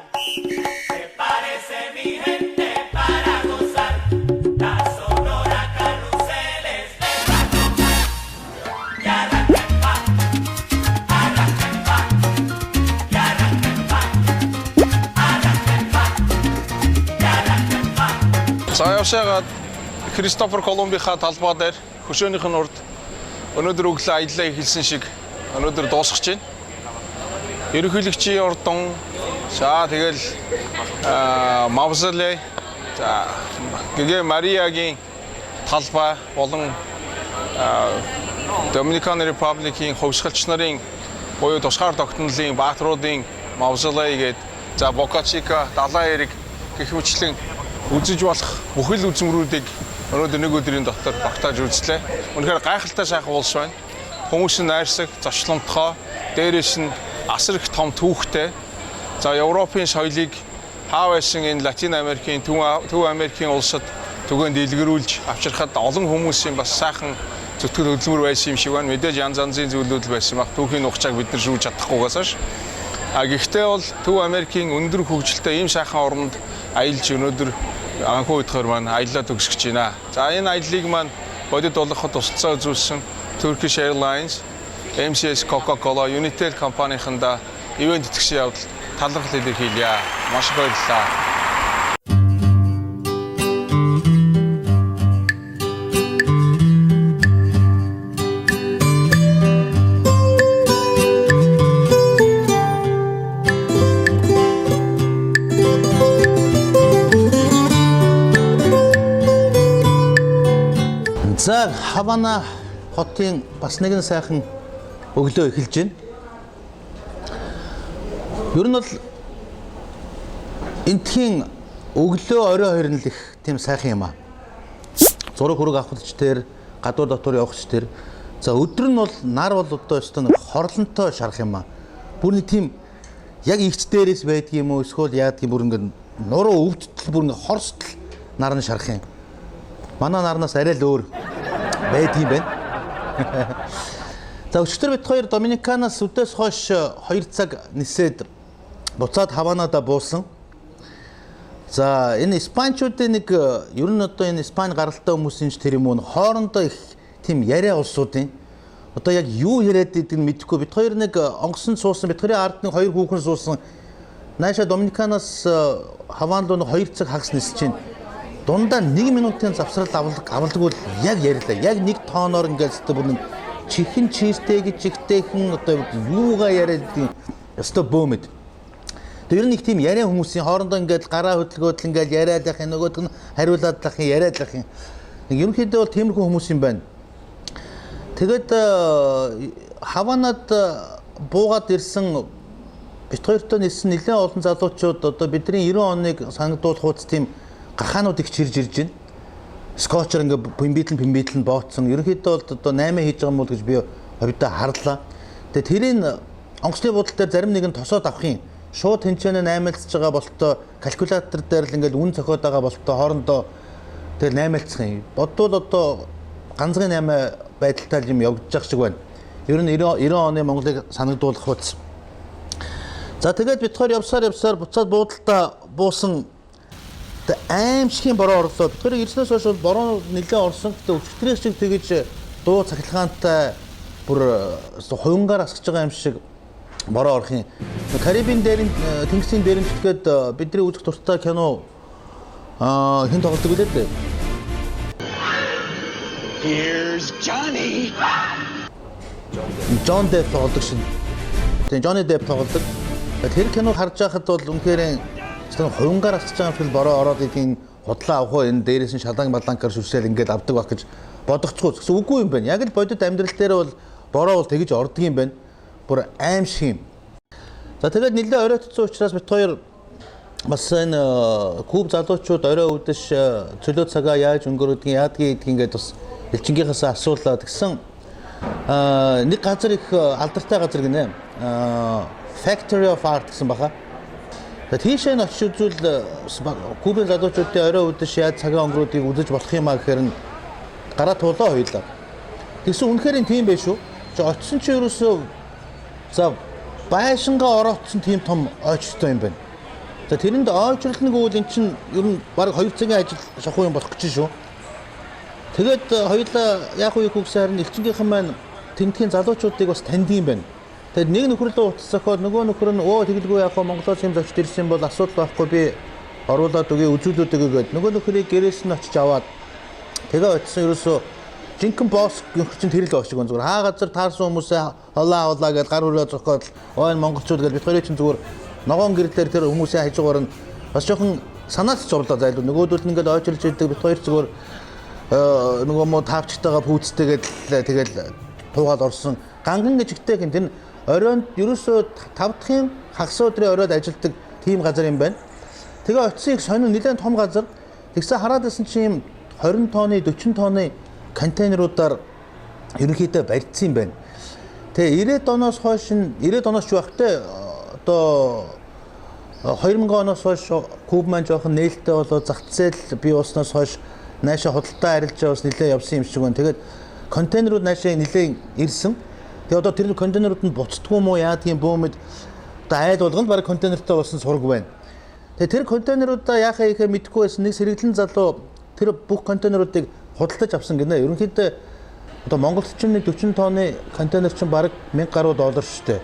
За явшаагаад Кристофер Колумбийнхаа талбай дээр хөшөөнийх нь урд өнөөдөр өглөө аяллаа эхэлсэн шиг өнөөдөр дуусгаж байна. Ерөнхийлөгчийн урдун за тэгэл Мавзолей за гэгээ Мариагийн талбай болон Доминикан Репабликийн хувьсгалч нарын буюу тусгаар тогтнолын баатруудын Мавзолей гээд за Бока Чика, Далайн эрэг гэх мэтлэн үзэж болох бүхэл үзмрүүдийг өнөөдөр нэг өдрийн дотор багтааж үзлээ. Үнэхээр гайхалтай сайхан улс байна. Хүмүүс нь найрсаг, зочлонтгой, дээрээс нь асар их том түүхтэй. За Европын соёлыг хаа байсан энэ Латин Америкийн Төв Америкийн улсад түгээн дэлгэрүүлж авчрахад олон хүмүүсийн бас сайхан зүтгэл хөдөлмөр байсан юм шиг байна. Мэдээж янз янзын зүйлүүд байсан баг. Түүхийн ухчааг бид нар шүүж чадахгүйгээс хойш. Гэхдээ бол Төв Америкийн өндөр хөгжилтэй ийм сайхан орнд аялж өнөөдөр анхуу удахаар маань аяллаа төгсгөж байна. За энэ аяллыг маань бодит болгоход тусалцаа үзүүлсэн Turkish Airlines, MCS Coca-Cola, Unitel компанийнханда ивент итгэсэн явдал талархал илэрхийлье. Маш баярлалаа. За Хавана хотын бас нэгэн сайхан өглөө эхэлж байна. Ер нь бол энтхийн өглөө орой хоёр нь л их тийм сайхан юм аа. Зураг хүрэг авахч дээр, гадуур дотор явахч дээр. За өдөр нь бол нар бол одоо өстө хорлонтой шарах юм аа. Бүр нэг тийм яг игч дээрээс байдаг юм уу эсвэл яадаг юм бүр ингээд нуруу өвдтөл бүр ингээд хорстол нар нь шарах юм. Манай нарнаас арай л өөр байдаг юм байна. За өчигдөр бид хоёр Доминиканаас өдөөс хойш 2 цаг нисээд буцаад Хаванада буусан. За энэ испанчуудын нэг ер нь одоо энэ Испани гаралтай хүмүүсийн ч тэр юм уу хоорондоо их тийм яриа улсуудын одоо яг юу яриад байдгийг мэдэхгүй бид хоёр нэг онгосон суусан бид хоёрын ард нэг 2 хүүхэн суусан. Нааша Доминиканаас Хаванд руу 2 цаг хагас нисэж чинь дундаа 1 минутын завсрал авалдаггүй яг ярьлаа. Яг нэг тооноор ингээд өстө бүр чихэн чийртэй гэж чихтэйхэн одоо юугаа яриад өстө бөөмэд. Тэр ер нь их тийм яриа хүмүүсийн хоорондоо ингээд гараа хөдөлгөөд ингээд яриад байх юм нөгөөд нь хариулаад байх юм яриад байх юм. Нэг ерөнхийдөө бол тиймэрхүү хүмүүс юм байна. Тэгээд Хаванад буугаад ирсэн бид хоёртой нэлсэн нэлээд олон залуучууд одоо бидний 90 оныг санагдуулах хуудас тийм гархаанууд их чирж ирж байна. Скотчер ингээ пимбитлэн бооцсон. Ерөнхийдөө бол одоо 8 хийж байгаа юм бол гэж би хувьдаа харлаа. Тэгээ тэрийн онгоцны бодол дээр зарим нэг нь тосоод авах юм. Шууд тэнцэнэ 8-aalцж байгаа болтоо калькулятор дээр л ингээл үн цохоод байгаа болтоо хоорондоо тэгэл 8-aalцах юм. Бодвол одоо ганцхан 8 байдалтай юм явагдаж байгаа шиг байна. Ер нь 90 оны Монголыг санагдуулах хуудас. За тэгээд бид хоёр явсаар буцаад буудалтай буусан Тэ аимшигын бороо орлоо. Тэгэхээр ирснээс хойш бол бороо нэлээд орсон. Гэтэ өчтөрийн шиг тэгэж дуу цахилгаантай бүр хувингаар асгаж байгаа юм шиг бороо орох юм. Карибын дээр тэнгисийн дээрэмчилгээд бидний үзэх дуртай кино хэн тоглодог вэ дээ? Here's Johnny. Джон Депп тоглодог шин. Тэгээ Джонни Депп тоглодог. Тэр кино харж байхад бол үнэхээр хувингаар асгаж байгаа фил бороо ороод идэв худлаа авах уу энэ дээрээс нь шалан баланкаар шүршээл ингээд авдаг байх гэж бодогцгүй. Гэсэн үгүй юм байна. Яг л бодит амьдрал дээр бол бороо бол тэгж ордог юм байна. Бүр аимшиг юм. За тэгээд нэлээд оройтцсон учраас бит хоёр бас энэ куб залуучууд орой үдэш цөлөө цагаа яаж өнгөрөөдгийг яадгийг ингээд бас элчингийнхээс асуулаад гэсэн нэг газар их алдартай газар гинэ. Factory of Art гэсэн баха. Тэгээд тийшээ очиж үзвэл кубын залуучуудын орой үдэш яаж цагаан өнгөрөөдгийг үзэж болох юм а гэхээр нь гараа туулаа хоёлаа. Тэгсэн үнэхээр тийм байх шүү. Очсон чи ерөөсөө за байшингаа ороодсон тийм том ойчтой юм байна. За тэрэнд ойчрлно гэвэл эн чинь ер нь баг 2 цагийн ажил шахуу юм болох гэж шүү. Тэгээд хоёлаа яг уу хүүхсээр харин элчингийнхэн маань тэнтгийн залуучуудыг бас танд юм байна. Тэгээд нэг нөхөрлөө утас зохиод нөгөө нөхөр нь тэгэлгүй яг Монголоос юм зочд ирсэн бол асуудал байхгүй би оруулаад өгье үзүүлээд өгье гэд нөгөө нөхрийг гэрээс нь очиж аваад тэгээ очисон ерөөсөө жинхэнэ босс нөхөр чинь тэр л баг шиг зүгээр хаа газар таарсан хүмүүсээ холаа гэж гар хүрээ зохиод энэ монголчууд гэж бид хоёрын чинь зүгээр ногоон гэрлээр тэр хүмүүсээ хажуугаар нь бас жоохон санаач зурлаа зайлуу нөгөөдөл нь ингээд ойчилж идэг бид хоёр зүгээр нөгөө мо тавчтайгаа пүүцтэйгээд тэгэл туугаад орсон ганган гэж ихтэй гин тэр оройнд ерөөсөө 5 дахын хагас өдрийн оройд ажилдаг тийм газар юм байна. Тэгээ очсон их сонин нэлээд том газар. Тэгсэн хараад байсан чинь 20 тонны 40 тонны контейнеруудаар ерөнхийдөө барьсан юм байна. Тэгээ 90 оноос хойш 90 оноос ч байхтай одоо 2000 оноос хойш куб маань жоохон нээлттэй болоод зах зээл бий болсноос хойш наашаа худалдаа арилж яваас нэлээд явсан юм шиг байна. Тэгээд контейнерууд наашаа нэлээд ирсэн. Тэгээ одоо тэр контейнерууд нь буцдаггүй мó яадгийн бөөмөд одоо айл болгонд баг контейнертай болсон сураг байна. Тэгээ тэр контейнеруудаа яахаа ихэ мэдэхгүй байсан нэг сэргэлэн залуу тэр бүх контейнеруудыг худалдаж авсан гинэ. Ерөнхийдөө одоо Монголд чинь нэг 40 тонны контейнер чинь баг 1000 гаруй доллар шүү дээ.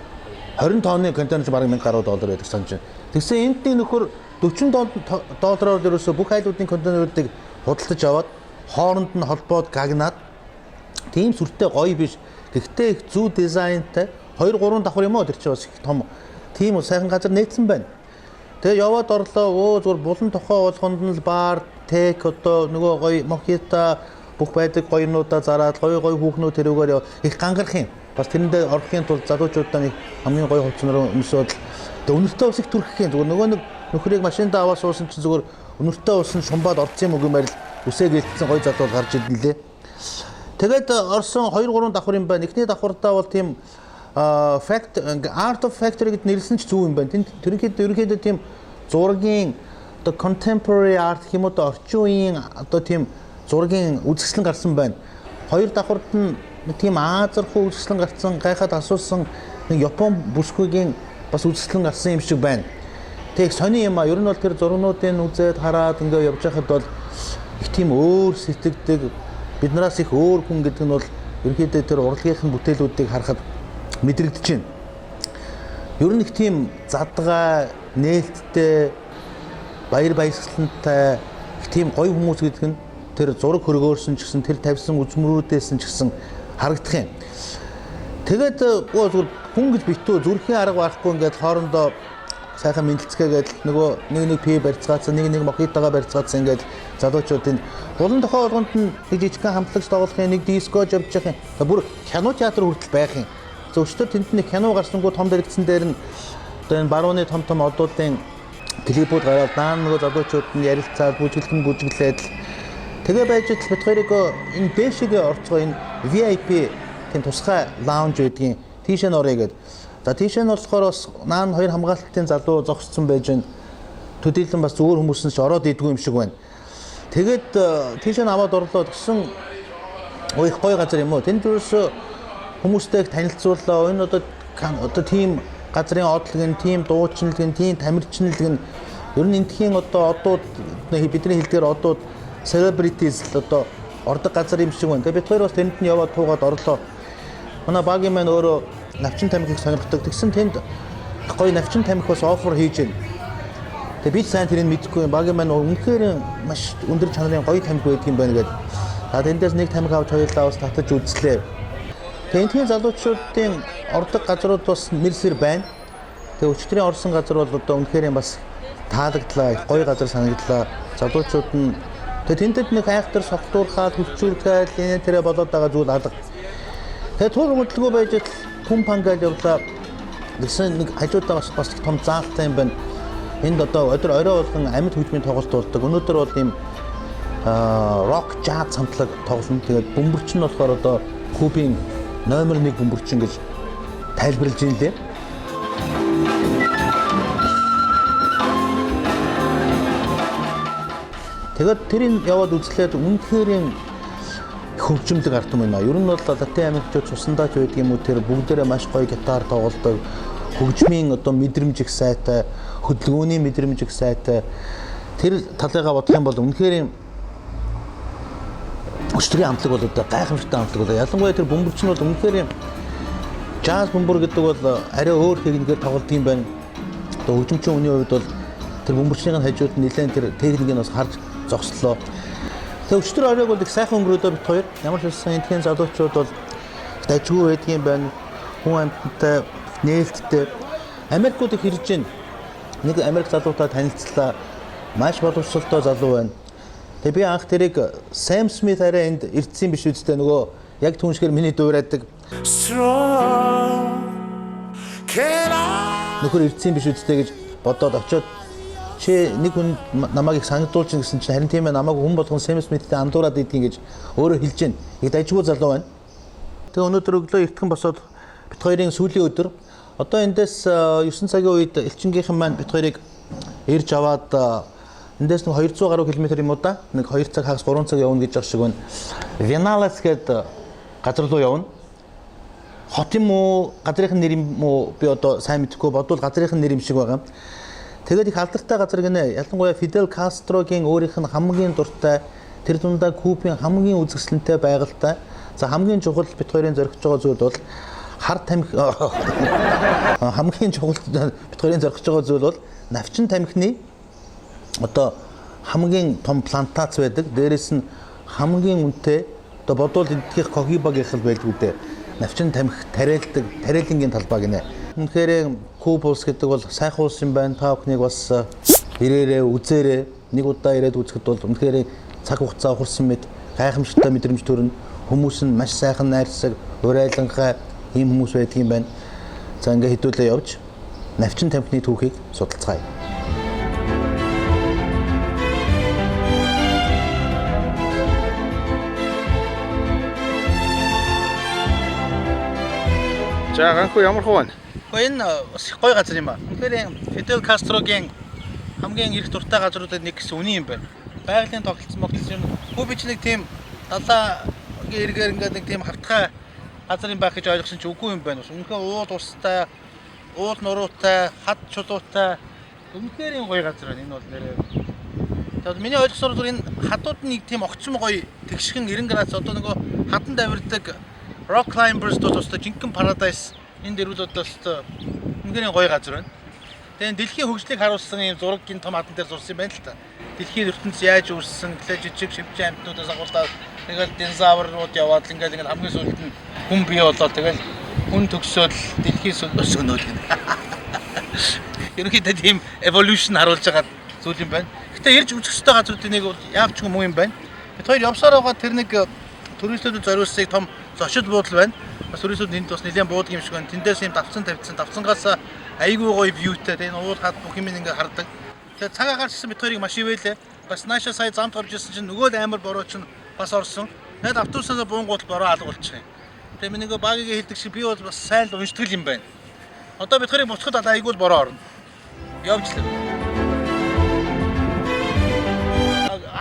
20 тонны контейнер чинь баг 1000 гаруй доллар байдаг санаж байна. Тэгсэн эндний нөхөр 40 доллараар ерөөсөө бүх айлуудын контейнеруудыг худалдаж аваад хооронд нь холбоод гагнаад тийм сүртэй гоё биш. Гэхдээ их зүү дизайнтай 2-3 давхар юм уу тэр чинь бас их том тийм үү сайхан газар нээсэн байна. Тэгээ яваад орлоо зүгээр булан тохоо болгонд нь л бар тек одоо нөгөө гоё мохито бүх байдаг гоёнуудаа зараад гоё хүүхнүүд тэрүүгээр их гангарах юм. Бас тэрэндээ орохын тулд залуучуудаа нэг хамгийн гоё хувцсноор өмсөд тэгээ өнөртөө ус их түрхэх юм. Зүгээр нөгөө нэг нөхрийг машиндаа аваад суусан чинь зүгээр өнөртөө усан шумбаад орцсон юм уу гэмээр л үсээ гэлтсэн гоё залуу гарч ирлээ. Тэгээд орсон 2-3 давхар юм байна. Эхний давхартаа бол тийм Art of Factory гэдэг нэрлсэн ч зөв юм байна. Тэрнийхээ тийм зургийн одоо contemporary art гэх юм уу орчин үеийн одоо тийм зургийн үзэсгэлэн гарсан байна. Хоёр давхарт нь тийм Азархуу үзэсгэлэн гарсан, гайхаад асуусан нэг Япон бүсгүйгийн бас үзэсгэлэн гарсан юм шиг байна. Тэг сони юм а. Ер нь бол тэр зургнуудыг үзээд хараад ингээ явж байхад бол их тийм өөр сэтгэдэг биднээс их өөр хүн гэдэг нь бол ерөнхийдөө тэр урлагийнх нь бүтээлүүдийг харахад мэдрэгдэж байна. Ер нь их тийм задгай, нээлттэй, баяр баясгалантай их тийм гоё хүмүүс гэдэг нь тэр зураг хөргөөрсөн ч гэсэн тэр тавьсан үзмөрүүдээс ч гэсэн харагдах юм. Тэгээд зүгээр хүн гэж битүү зүрхийн арга барахгүй ингээд хоорондоо сайхан мэдлцгээгээд нөгөө нэг пи барьцгаацсан нэг мохитогоо барьцгаацсан ингээд залуучуудын булан тохоо болгонд нь нэг жижигхэн хамтлагч тоглохын нэг диско явж явах юм. Бүр кино театр хүртэл байх юм. Зөвчтөр тэнд нэг кино гарсангуу том дэрэгдсэн дээр нь одоо энэ барууны том одуудын клипүүд гараад даан нөгөө залуучууд нь ярилцаад бүжиглээд тэгээ байж бит хоёрыг энэ дэшигээ орцгоо энэ VIP тийм тусгай лаунж байдгийн тийшээ норё гэдэг. За тийшээ нь болохоор бас наан хоёр хамгаалтын залуу зогссон байж байна. Төдийлөн бас зүгээр хүмүүс нь ч ороод идэггүй юм шиг байна. Тэгээд тийшээ аваад орлоо гэсэн их гоё газар юм уу. Тэнд юусэн хүмүүстэй танилцууллаа. Энэ одоо тийм газрын одлог нь, тийм дуучлал нь, тийм тамирчлал нь Ер нь энтхийн одоо одууд бидний хэлдгээр одууд celebrities л одоо ордог газар юм шиг байна. Тэгээ бид хоёр бас тэнд нь яваад туугаад орлоо. Манай багийн маань өөрөө навчин тамхиг сонирхдаг. Тэгсэн тэнд гоё навчин тамхи бас оффер хийж байна. Тэгээ бид сайн тэрийг мэдэхгүй багийн маань үнэхээр маш өндөр чанарын гоё тамхи байдаг юм байна гэдэг. Тэндээс нэг тамхи авч хоёулаа бас татаж үзлээ. Тэгээ энтхийн залуучуудын ордог газрууд бас мэрсэр байна. Тэгээ өчтөрийн орсон газар бол одоо үнэхээр бас таалагдлаа, гоё газар санагдлаа. Залуучууд нь тэгээ тэндэд нэг айхтар согтуурхаад, хүчүүргээл энэ тэрэ болоод байгаа зүйл алга. Тэгээ тур хөдөлгөөн байж хүн пангаал явлаа. Гэсэн нэг хажуудаа бас том заалтай юм байна. Энд одоо өдөр орой болгон амьд хөгжмийн тоглолт болдог. Өнөөдөр бол ийм рок жаз хамтлаг тоглосон. Тэгээд бөмбөрч нь болохоор одоо Кубын номер 1 бөмбөрчин гэж тайлбарлаж байна лээ. Тэгээд тэрийг яваад үзлээд үнэхээр хөгжимдөг ард юм байна. Ер нь бол латин америкчууд цусандаа ч байдаг юм уу тэр бүгдээрээ маш гоё гитар тоглодог. Хөгжмийн одоо мэдрэмж их сайтай, хөдөлгөөний мэдрэмж их сайтай. Тэр талыгаа бодох юм бол үнэхээр өчтөрийн амтлаг бол одоо гайхамшигтай амтлаг болоо. Ялангуяа тэр бөмбөрч нь бол үнэхээр жаз бөмбөр гэдэг бол арай өөр техникээр тоглодог юм байна. Одоо хөгжимчийн үний хувьд бол тэр бөмбөрчийн хажууд нэлээд тэр техникийг бас харж зогслоо. Тэгээ өчтөр оройг бол их сайхан өнгөрөөдөө бит хоёр. Ямар ч байсан энтхийн залуучууд бол дажгүй байдгийн байна. Хүн амьтантай нээлттэй. Америкууд их ирж байна. Нэг Америк залуутай танилцлаа. Маш боловсролтой залуу байна. Тэгээ би анх тэрийг Сэм Смит арай энд ирдсэн биш үстэй нөгөө яг түншгээр миний дуурайдаг. Нөхөр ирдсэн биш үстэй гэж бодоод очиод чи нэг хүн намайг их санагдуулж гэсэн чинь харин тийм ээ намайг хүн болгон Сэм Смиттэй андуураад идгийг гэж өөрөө хэлж байна. Их дажгүй залуу байна. Тэгээ өнөөдөр өглөө эртхэн босоод бит хоёрын сүүлийн өдөр одоо эндээс 9 цагийн үед элчингийнхэн маань бит хоёрыг ирж аваад эндээс нэг 200 гаруй км юм уу да. Нэг 2 цаг хагас 3 цаг явна гэж ах шиг байна. Виналас гэдэг газар руу явна. Хот юм уу, газрын нэр юм уу би одоо сайн мэдэхгүй бодвол газрын нэр юм шиг байгаа. Тэгээд их алдартай газар гинэ. Ялангуяа Фидел Кастрогийн өөрийнх нь хамгийн дуртай тэр дундаа Кубын хамгийн үзэсгэлэнтэй байгальтай. За хамгийн чухал бит хоёрын зоригч байгаа зүйл бол хар тамхи хамгийн чухал бит хоёрын зоригч байгаа зүйл бол навчин тамхины одоо хамгийн том плантац байдаг. Дээрээс нь хамгийн үнэтэй одоо бодвол эдгийнх Когибагийн хэл байдаг үдэ. Навчин тамхи тариалангийн талбай гинэ. Үнэхээр Куб улс гэдэг бол сайхан улс юм байна. Та бүхнийг бас ирээрээ үзээрээ нэг удаа ирээд үзэхэд бол үнэхээр цаг хугацаа хурсан мэд гайхамшигтай мэдрэмж төрнө. Хүмүүс нь маш сайхан найрсаг, урайланхай ийм хүмүүс байдаг юм байна. За ингээ хэдүүлээ явж навчин тамхины түүхийг судалцгаая. За ганхуу ямар хуу байна? Гэхдээ энэ бас их гоё газар юм ба. Үнэхээр Фидел Кастрогийн хамгийн их дуртай газруудад нэг гэсэн үний юм байна. Байгалийн тогтолцсон юм. Кубич нэг тийм далаагийн эргээр ингээд нэг тийм хавтгай газар юм байх гэж ойлгосон ч үгүй юм байна. Үнэхээр уул устай, уул нуруутай, хад чулуутай үнэхээр гоё газар байна. Энэ бол нэрээ. Тэгээд миний ойлгосоор бол энэ хадууд нэг тийм огцом гоё тэгшхэн 90 градус одоо нөгөө хатанд авирдаг rock climbers доостой жинхэнэ paradise энэ дэрүүл одоостой үнэхээр гоё газар байна. Тэгээд дэлхийн хөгжлийг харуулсан ийм зургийн том хадан дээр зурсан юм байна л та. Дэлхийн ертөнц яаж үүссэн, жижиг шивжин амьтнуудаас агуулдаг тэгэл динозаврууд яваад ингээд хамгийн сүүлд нь хүн бий болоод тэгэл хүн төгсөөл дэлхийн сөнөөл гэнэ. Ерөнхийдөө тийм evolution харуулж байгаа зүйл юм байна. Гэтэ ирж үзэх ёстой газруудын нэг бол яавч юм уу юм байна. Бид хоёр явсаар байгаа тэр нэг туристуудад зориулсан том зочид буудлын байна. Бас туристууд энд бас нэлээд буудаг юм шиг байна. Тэндээс юм давцсан тавьсан. Давцангаас айгүй гоё вьютэй. Тэгээ уул хад бүх юм ингээд хардаг. Тэгээ цагаа гарчсан бид хоёрыг маш ивэлээ. Бас нааша сая замд орж ирсэн чинь нөгөө л амар бороо чинь бас орсон. Найд автобусаас буунгууд бороо алга болчих юм. Тэгээ миний нөгөө багийг хэлдэг шиг би бол бас сайн л уншдаг юм байна. Одоо бид хоёрыг буцахад айгүй л бороо орно. Явжлаа.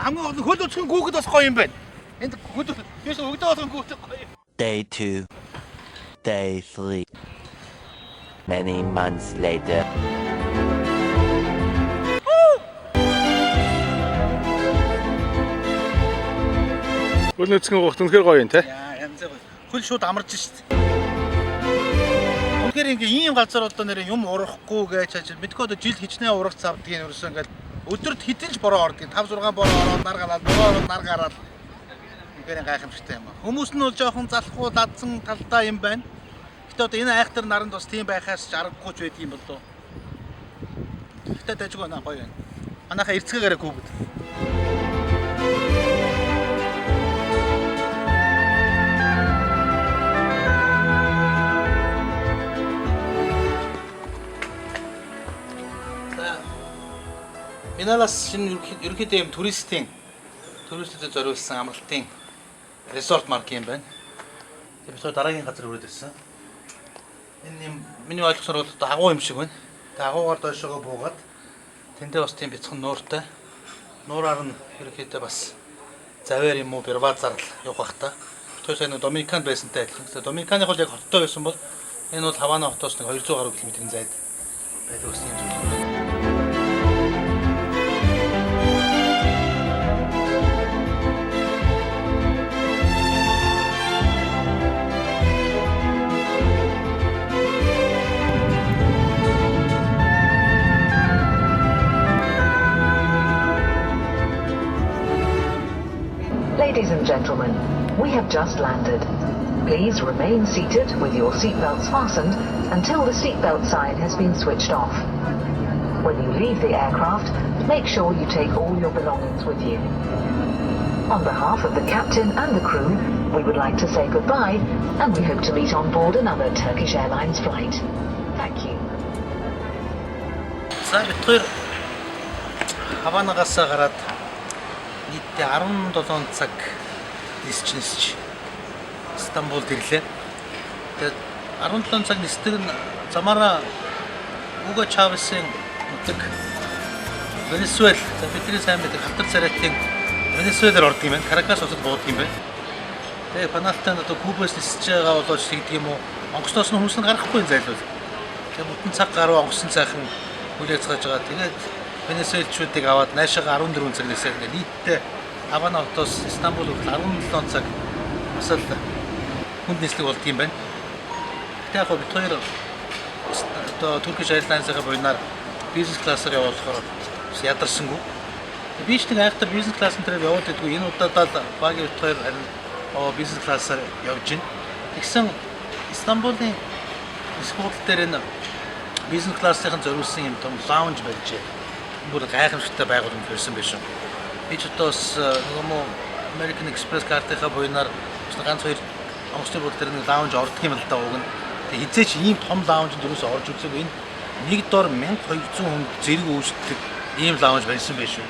Хамгийн хөл өчгөн гүүхэд бас гоё юм байна. Энд хөдөө биш өгдөө болгон гүүтэй гоё. Day 2. Day 3. Many months later. Хөл нөөцийн гоогт үнэхээр гоё юм те. Яа, янз бүр. Хөл шууд амарч штт. Үнэхээр ингээ ийм газар одоо нэр юм урахгүй гэж чаж мэдгүй одоо жил хичнээн урах завдгийг ерөөсөө ингээл өдөрт хэдэн ч бороо ордог. 5 6 бороо ороод нар гараад, бороо ороод нар гараад. Үнэхээр гайхамшигтай юм. Хүмүүс нь бол жоохон залхуу дадсан талдаа юм байна. Гэтэ одоо энэ айхтар наранд бас тийм байхаас ч аргагүй ч байдаг юм болов. Гэтэ дайжгүй наа гоё байна. Манайхаа эрцгээгээрээ гүгд. Миналас шинэ ерөнхийдөө юм туристэд зориулсан амралтын resort марк юм байна. Тэгээд бид дараагийн газар өрөөд ирсэн. Энэ юм миний ойлгосноор бол агуу юм шиг байна. Тэгээд агуугаар доошоо буугаад тэндээ бас тийм бяцхан нууртай. Нуураар нь ерөнхийдөө бас завэр юм уу бирбад зардал явах бах та. Тэр сайн Доминиканд байсантай адилхан. Тэгээд Доминиканы хол яг хоттой байсан бол энэ бол Хавана хотоос нэг 200 гаруй км-ийн зайд байдаг ус юм шиг. Ladies and gentlemen, we have just landed. Please remain seated with your seatbelts fastened until the seatbelt sign has been switched off. When you leave the aircraft, make sure you take all your belongings with you. On behalf of the captain and the crew, we would like to say goodbye and we hope to meet on board another Turkish Airlines flight. Thank you. Хаванагаас гараад нийтдээ 17 цаг нисч Стамбулд ирлээ. Тэгээд 17 цаг нисдэг нь замаараа Уго Чавесын нутаг Венесуэл, бидний сайн мэддэг хатар царайтын Венесуэлээр ордог юм байна. Каракас хотод буудаг юм байна. Тэгээд Паналтай одоо Кубаас нисэж байгаа болооч тэгдэг юм уу? Онгоцноос нь хүмүүс нь гарахгүй зайлвал. Тэгээд бүтэн цаг гаруй онгоцны цайхан хүлээж цааж байгаа. Тэгээд Венесуэлчүүдийг аваад наашаага 14 цаг нисээд нийтдээ Хавана хотоос Стамбул хүртэл 17 цаг бас л хүнд нислэг болд юм байна. Тэгээд яг бид хоёр одоо Turkish Airlines-ийн буйнаар бизнес классаар явуулахаар ядарсангүй. Би ч нэг айхтар бизнес класс дээр яваад байдгүй. Энэ удаад л багийн бид хоёр харин бизнес классаар явж байна. Тэгсэн Стамбулын скул дээр энэ бизнес классын зориулсан юм том лаунж байжээ. Бүр гайхамшигтай байгууллага байсан биш үү? Би ч одоос нөгөө American Express картынхаа буйнаар ганц хоёр онгоцны бүл дээр нэг лаунж ордог юм л да уг нь. Тэгээ хизээч ийм том лаунжд юусоо орж үзээгүй. Энэ нэг дор 1200 хүн зэрэг үүсдэг ийм лаунж байсан байх шүү.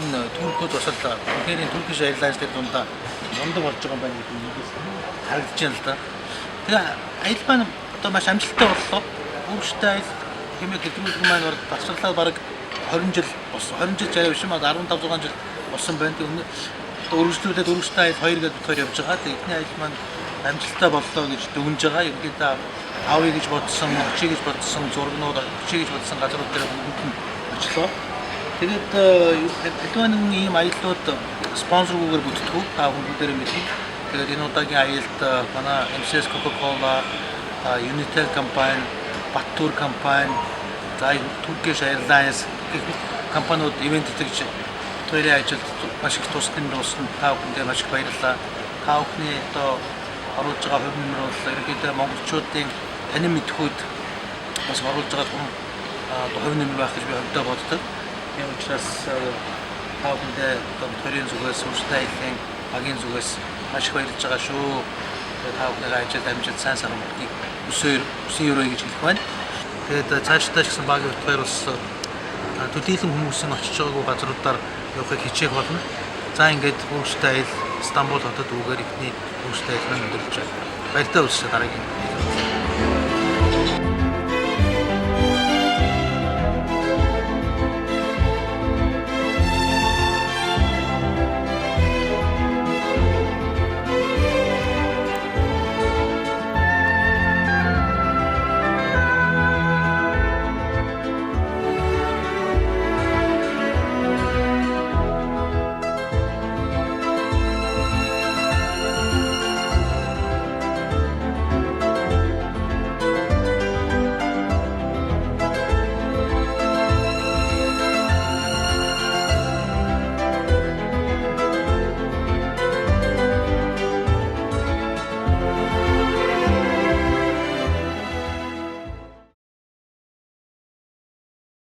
Энэ туркууд бас л үнэхээр Turkish Airlines дээр дундаа мундаг болж байгаа юм байна гэдэг нь харагдаж байна л да. Тэгээ аялал маань одоо маш амжилттай боллоо. Өөртөө аялал хэмээх хэдрүүлэг маань басрлаа бараг 20 жил болсон. 20 жил жаа биш юм аа 15 6 жил болсон байна. Тэгээ өргөжлүүлээд өргөжтэй аялал 2 гэдэг хоёр явж байгаа. Тэгээ эхний аялал маань амжилттай боллоо гэж дүгнж байгаа. Ерөнхийдөө авъя гэж бодсон, очие гэж бодсон, зургнууд очие гэж бодсон газрууд дээр бүгд нь очлоо. Тэгээд Литваның ийм аяллууд спонсоргүйгээр бүтдэг. Та бүхэн мэдээ. Тэгээд энэ удаагийн аялалд манай MCS Coca-Cola, Unitel компани, Batur компани, Turkish Airlines гэх компаниуд ивент хийж хоёрын ажилд маш их тусдан дуусна. Та бүхэндээ маш их баярлалаа. Та бүхний одоо оруулж байгаа хувь нэмэр бол ерөнхийдөө монголчуудын танин мэдхүйд бас оруулж байгаа хувь нэмэр байх гэж би хувьдаа боддог. Тийм учраас та бүхэндээ хоёрын зүгээс өөрсдөө аялын багийн зүгээс маш их баярлж байгаа шүү. Та бүхний ажил амжилт сайн сайхан болтыг өсөн өрөө гэж хэлэх байна. Тэгээд цаашдаа ч гэсэн багийн хоёр бас төдийлөн хүмүүсийн очиж байгаагүй газруудаар явахыг хичээх болно. За ингээд өөрсдөө аялал Стамбул хотод үгээр ихний өөрсдөө аялал өндөрлөж байна. Баяртай үлсээ дараагийн